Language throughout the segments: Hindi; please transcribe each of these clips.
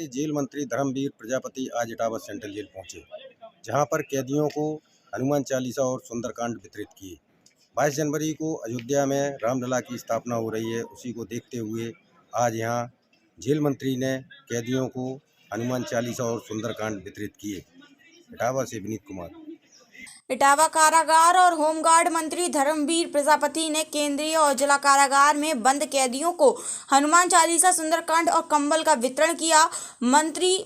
जेल मंत्री धर्मवीर प्रजापति आज इटावा सेंट्रल जेल पहुंचे, जहां पर कैदियों को हनुमान चालीसा और सुंदरकांड वितरित किए। 22 जनवरी को अयोध्या में रामलला की स्थापना हो रही है, उसी को देखते हुए आज यहां जेल मंत्री ने कैदियों को हनुमान चालीसा और सुंदरकांड वितरित किए। इटावा से विनीत कुमार। इटावा कारागार और होमगार्ड मंत्री धर्मवीर प्रजापति ने केंद्रीय और जिला कारागार में बंद कैदियों को हनुमान चालीसा, सुंदरकांड और कंबल का वितरण किया। मंत्री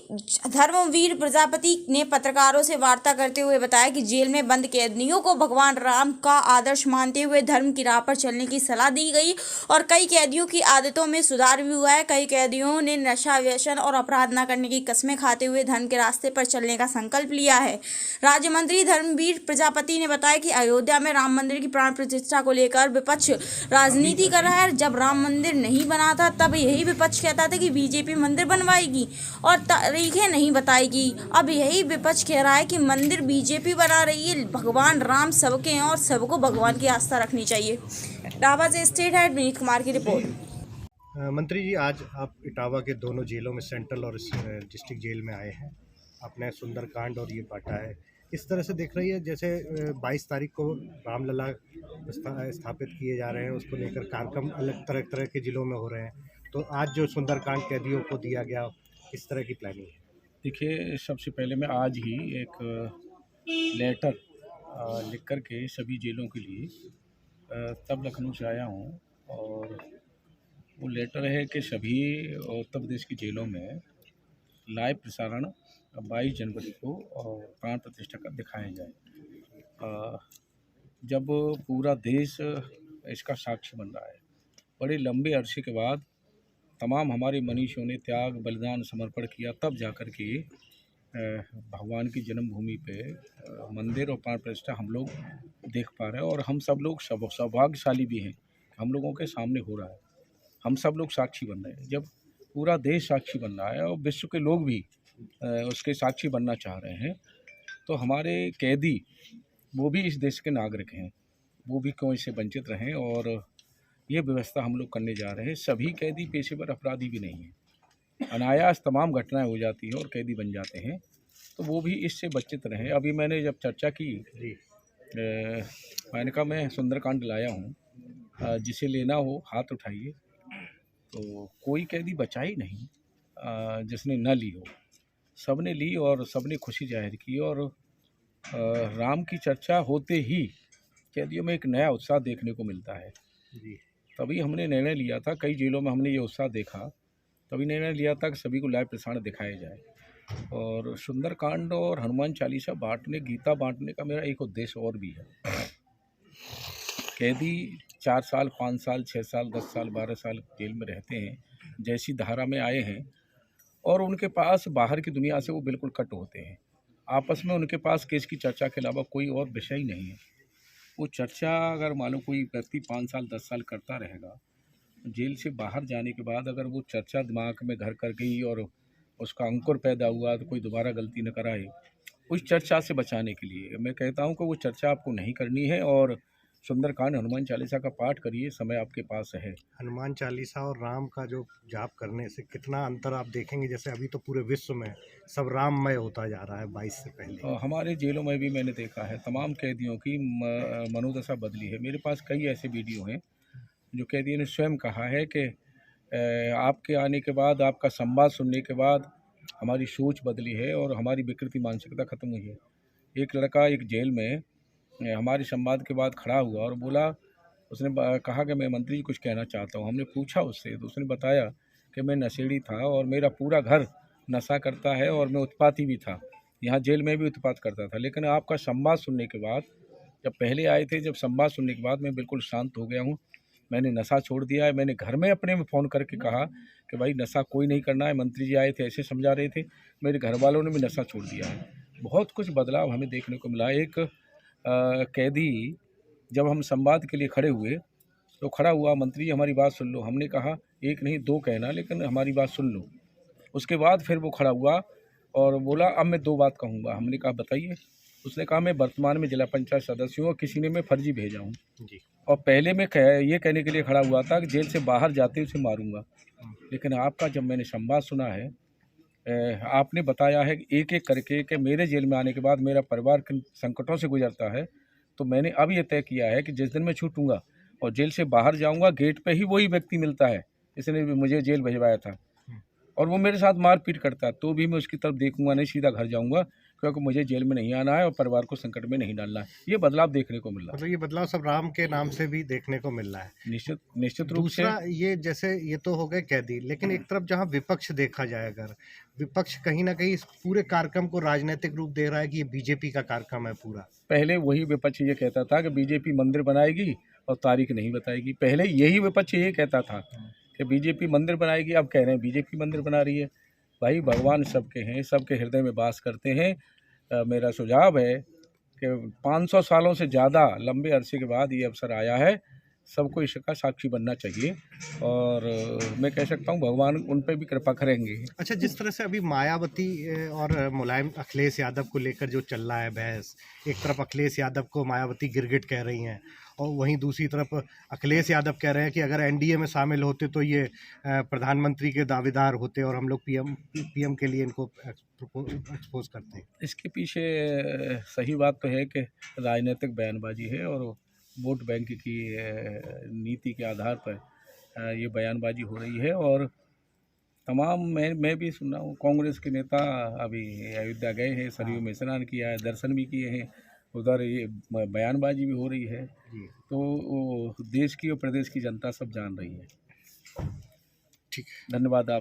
धर्मवीर प्रजापति ने पत्रकारों से वार्ता करते हुए बताया कि जेल में बंद कैदियों को भगवान राम का आदर्श मानते हुए धर्म की राह पर चलने की सलाह दी गई और कई कैदियों की आदतों में सुधार भी हुआ है। कई कैदियों ने नशा, व्यसन और अपराध न करने की कस्में खाते हुए धर्म के रास्ते पर चलने का संकल्प लिया है। राज्य मंत्री धर्मवीर प्रजापति ने बताया कि अयोध्या में राम मंदिर की प्राण प्रतिष्ठा को लेकर विपक्ष राजनीति कर रहा है। जब राम मंदिर नहीं बना था तब यही विपक्ष कहता था कि बीजेपी मंदिर बनवाएगी और तारीखें नहीं बताएगी। अब यही विपक्ष कह रहा है कि मंदिर बीजेपी बना रही है। भगवान राम सबके हैं और सबको भगवान की आस्था रखनी चाहिए। इटावा से स्टेट हेड विनीत कुमार की रिपोर्ट। मंत्री जी, आज आप इटावा के दोनों जेलों में, सेंट्रल और डिस्ट्रिक्ट जेल में आए हैं। आपने सुंदरकांड और ये बांटा है, इस तरह से देख रही है जैसे 22 तारीख को रामलला स्थापित किए जा रहे हैं, उसको लेकर कार्यक्रम अलग तरह के ज़िलों में हो रहे हैं, तो आज जो सुंदरकांड कैदियों को दिया गया, किस तरह की प्लानिंग है? देखिए, सबसे पहले मैं आज ही एक लेटर लिख कर के सभी जेलों के लिए तब लखनऊ से आया हूँ, और वो लेटर है कि सभी उत्तर प्रदेश की जेलों में लाइव प्रसारण 22 जनवरी को प्राण प्रतिष्ठा का दिखाया जाए। जब पूरा देश इसका साक्षी बन रहा है, बड़े लंबे अरसे के बाद तमाम हमारे मनीषियों ने त्याग, बलिदान, समर्पण किया, तब जाकर के भगवान की जन्मभूमि पे मंदिर और प्राण प्रतिष्ठा हम लोग देख पा रहे हैं। और हम सब लोग सौभाग्यशाली भी हैं, हम लोगों के सामने हो रहा है, हम सब लोग साक्षी बन रहे हैं। जब पूरा देश साक्षी बन रहा है और विश्व के लोग भी उसके साक्षी बनना चाह रहे हैं, तो हमारे कैदी वो भी इस देश के नागरिक हैं, वो भी क्यों इससे वंचित रहें। और ये व्यवस्था हम लोग करने जा रहे हैं। सभी कैदी पेशेवर अपराधी भी नहीं हैं, अनायास तमाम घटनाएं हो जाती हैं और कैदी बन जाते हैं, तो वो भी इससे वंचित रहें। अभी मैंने जब चर्चा की, मैंने कहा मैं सुंदरकांड लाया हूँ, जिसे लेना हो हाथ उठाइए, तो कोई कैदी बचा ही नहीं जिसने न ली हो। सब ने ली और सब ने खुशी जाहिर की, और राम की चर्चा होते ही कैदियों में एक नया उत्साह देखने को मिलता है। तभी हमने निर्णय लिया था, कई जेलों में हमने ये उत्साह देखा, तभी निर्णय लिया था कि सभी को लाइव प्रसारण दिखाया जाए। और सुंदरकांड और हनुमान चालीसा बांटने, गीता बांटने का मेरा एक उद्देश्य और भी है। कैदी 4 साल, 5 साल, 6 साल, 10 साल, 12 साल जेल में रहते हैं, जैसी धारा में आए हैं, और उनके पास बाहर की दुनिया से वो बिल्कुल कट होते हैं। आपस में उनके पास केस की चर्चा के अलावा कोई और विषय ही नहीं है। वो चर्चा अगर मान लो कोई व्यक्ति 5 साल 10 साल करता रहेगा, जेल से बाहर जाने के बाद अगर वो चर्चा दिमाग में घर कर गई और उसका अंकुर पैदा हुआ, तो कोई दोबारा गलती न कराए। उस चर्चा से बचाने के लिए मैं कहता हूँ कि वो चर्चा आपको नहीं करनी है, और सुंदरकांड, हनुमान चालीसा का पाठ करिए, समय आपके पास है। हनुमान चालीसा और राम का जो जाप करने से कितना अंतर आप देखेंगे? जैसे अभी तो पूरे विश्व में सब राममय होता जा रहा है 22 से पहले। हमारे जेलों में भी मैंने देखा है, तमाम कैदियों की मनोदशा बदली है। मेरे पास कई ऐसे वीडियो हैं जो कैदियों ने स्वयं कहा है कि आपके आने के बाद, आपका संवाद सुनने के बाद हमारी सोच बदली है और हमारी विकृति मानसिकता ख़त्म हुई है। एक लड़का एक जेल में हमारे संवाद के बाद खड़ा हुआ और बोला, उसने कहा कि मैं मंत्री जी कुछ कहना चाहता हूँ। हमने पूछा उससे, तो उसने बताया कि मैं नशेड़ी था और मेरा पूरा घर नशा करता है और मैं उत्पाती भी था, यहाँ जेल में भी उत्पात करता था, लेकिन आपका संवाद सुनने के बाद, जब पहले आए थे, जब संवाद सुनने के बाद मैं बिल्कुल शांत हो गया हूँ, मैंने नशा छोड़ दिया है। मैंने घर में अपने में फ़ोन करके कहा कि भाई नशा कोई नहीं करना है, मंत्री जी आए थे ऐसे समझा रहे थे, मेरे घर वालों ने भी नशा छोड़ दिया है। बहुत कुछ बदलाव हमें देखने को मिला। एक कैदी जब हम संवाद के लिए खड़े हुए तो खड़ा हुआ, मंत्री जी हमारी बात सुन लो। हमने कहा एक नहीं 2 कहना, लेकिन हमारी बात सुन लो। उसके बाद फिर वो खड़ा हुआ और बोला अब मैं 2 बात कहूँगा। हमने कहा बताइए। उसने कहा मैं वर्तमान में जिला पंचायत सदस्य हूँ और किसी ने मैं फर्जी भेजा हूँ जी, और पहले मैं ये कहने के लिए खड़ा हुआ था कि जेल से बाहर जाते उसे मारूंगा, लेकिन आपका जब मैंने संवाद सुना है आपने बताया है कि एक-एक करके कि मेरे जेल में आने के बाद मेरा परिवार किन संकटों से गुजरता है, तो मैंने अब ये तय किया है कि जिस दिन मैं छूटूँगा और जेल से बाहर जाऊँगा, गेट पे ही वही व्यक्ति मिलता है, जिसने भी मुझे जेल भिजवाया था। और वो मेरे साथ मारपीट करता है, तो भी मैं उसकी तरफ देखूँगा नहीं, सीधा घर जाऊँगा, क्योंकि मुझे जेल में नहीं आना है और परिवार को संकट में नहीं डालना है। ये बदलाव देखने को मिल रहा मतलब ये बदलाव सब राम के नाम से भी देखने को मिल रहा है। है। निश्चित रूप से दूसरा ये जैसे ये तो हो गए कैदी, लेकिन एक तरफ जहाँ विपक्ष देखा जाए, अगर विपक्ष कहीं ना कहीं इस पूरे कार्यक्रम को राजनीतिक रूप दे रहा है कि ये बीजेपी का कार्यक्रम है पूरा। पहले वही विपक्ष ये कहता था कि बीजेपी मंदिर बनाएगी और तारीख नहीं बताएगी। पहले यही विपक्ष ये कहता था कि बीजेपी मंदिर बनाएगी, अब कह रहे हैं बीजेपी मंदिर बना रही है। भाई भगवान सबके हैं, सबके हृदय में वास करते हैं। मेरा सुझाव है कि 500 सालों से ज़्यादा लंबे अरसे के बाद ये अवसर आया है, सबको इसका साक्षी बनना चाहिए और मैं कह सकता हूँ भगवान उन पर भी कृपा करेंगे। अच्छा, जिस तरह से अभी मायावती और मुलायम अखिलेश यादव को लेकर जो चल रहा है बहस, एक तरफ अखिलेश यादव को मायावती गिरगिट कह रही हैं और वहीं दूसरी तरफ अखिलेश यादव कह रहे हैं कि अगर एनडीए में शामिल होते तो ये प्रधानमंत्री के दावेदार होते और हम लोग पीएम के लिए इनको एक्सपोज करते हैं। इसके पीछे सही बात तो है कि राजनीतिक बयानबाजी है और वोट बैंक की नीति के आधार पर ये बयानबाजी हो रही है। और तमाम मैं भी सुन रहा हूँ कांग्रेस के नेता अभी अयोध्या गए हैं, सरयू में स्नान किया है, दर्शन भी किए हैं, उधर ये बयानबाजी भी हो रही है। तो देश की और प्रदेश की जनता सब जान रही है। ठीक, धन्यवाद आप